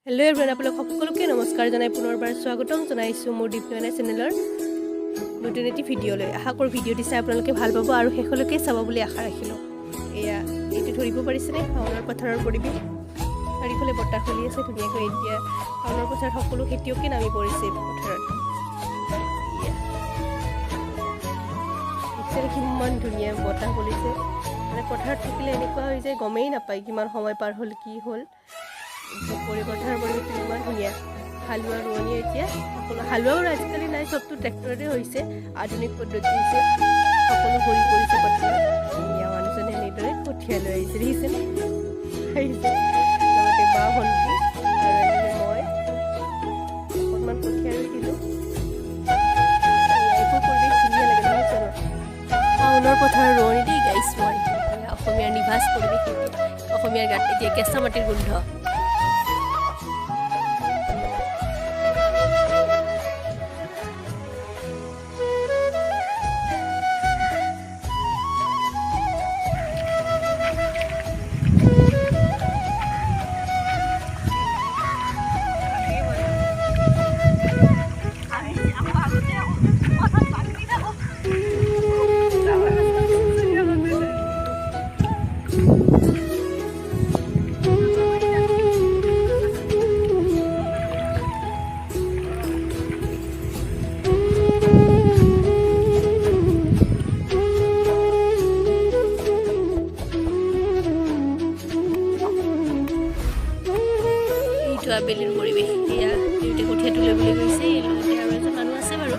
Hello' everyone, আপোনালোক সকলোকে নমস্কাৰ জনাই পুনৰবাৰ স্বাগতম জনাইছোঁ মোৰ দীপনয়না চেনেলৰ নতুন এটি ভিডিঅ'লৈ। আশা কৰোঁ ভিডিঅ'টি চাই আপোনালোকে ভাল পাব আৰু শেষলৈকে চাব বুলি আশা ৰাখিলোঁ। এইটো ধৰিব পাৰিছেনে? শাওনৰ পথাৰৰ পৰিৱেশ, চাৰিওফালে বতাহ চলি আছে ধুনীয়াকৈ। এতিয়া শাওনৰ পথাৰত সকলো খেতিয়কে নামি পৰিছে পথাৰত। কিমান ধুনীয়া বতাহ বলিছে, মানে পথাৰত থাকিলে এনেকুৱা হৈ যায় গমেই নাপায় কিমান সময় পাৰ হ'ল কি হ'ল। পথাৰৰ পৰিৱেশটো ইমান ধুনীয়া। হালোৱা ৰোৱনীয়ে এতিয়া সকলো হালোৱা বাৰু আজিকালি নাই, চবটো ট্ৰেক্টৰতে হৈছে, আধুনিক পদ্ধতি হৈছে। সকলো ভৰি পৰিছে পথাৰত। ধুনীয়া মানুহজনে এনেদৰে কঠীয়া লৈ আহিছে, দেখিছেনে? আহিছে লগতে বা ভণ্টি আৰু এনেকৈ মই অকণমান কঠীয়া ৰুইছিলোঁ। এইবোৰ পৰিৱেশ ধুনীয়া লাগে নহয় জানো? শাওনৰ পথাৰৰ ৰোৱনী দেই গাইছ মই। অসমীয়াৰ নিভাঁজ পৰিৱেশ, অসমীয়াৰ গাত এতিয়া কেঁচা মাটিৰ গোন্ধ। আবেলিৰ পৰিৱেশ। এয়া দেউতাই কঠীয়া তুলিবলৈ গৈছে, লগতে আৰু এজন মানুহ আছে বাৰু।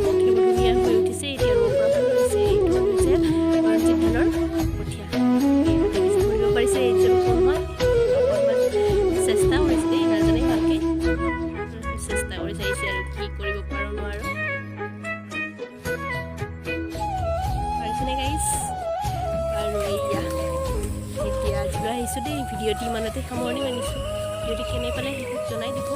কঠীয়াবোৰ ধুনীয়া হৈ উঠিছে, এতিয়া ৰুব পৰা হৈ গৈছে। এইটো হৈছে ৰঞ্জিত ধানৰ কঠীয়া। ধৰিব পাৰিছে এইজন কোন হয়? অকণমান চেষ্টা কৰিছে দেই, নাজানে ভালকৈ চেষ্টা কৰি চাইছে আৰু কি কৰিব পাৰোঁ নোৱাৰোঁ। পাৰিছেনে গাইছ? আৰু এতিয়া আজিলৈ আহিছোঁ দেই। ভিডিঅ'টি ইমানতে সামৰণি মাৰিছোঁ। ভিডিঅ'টি কেনে পালে জনাই দিব।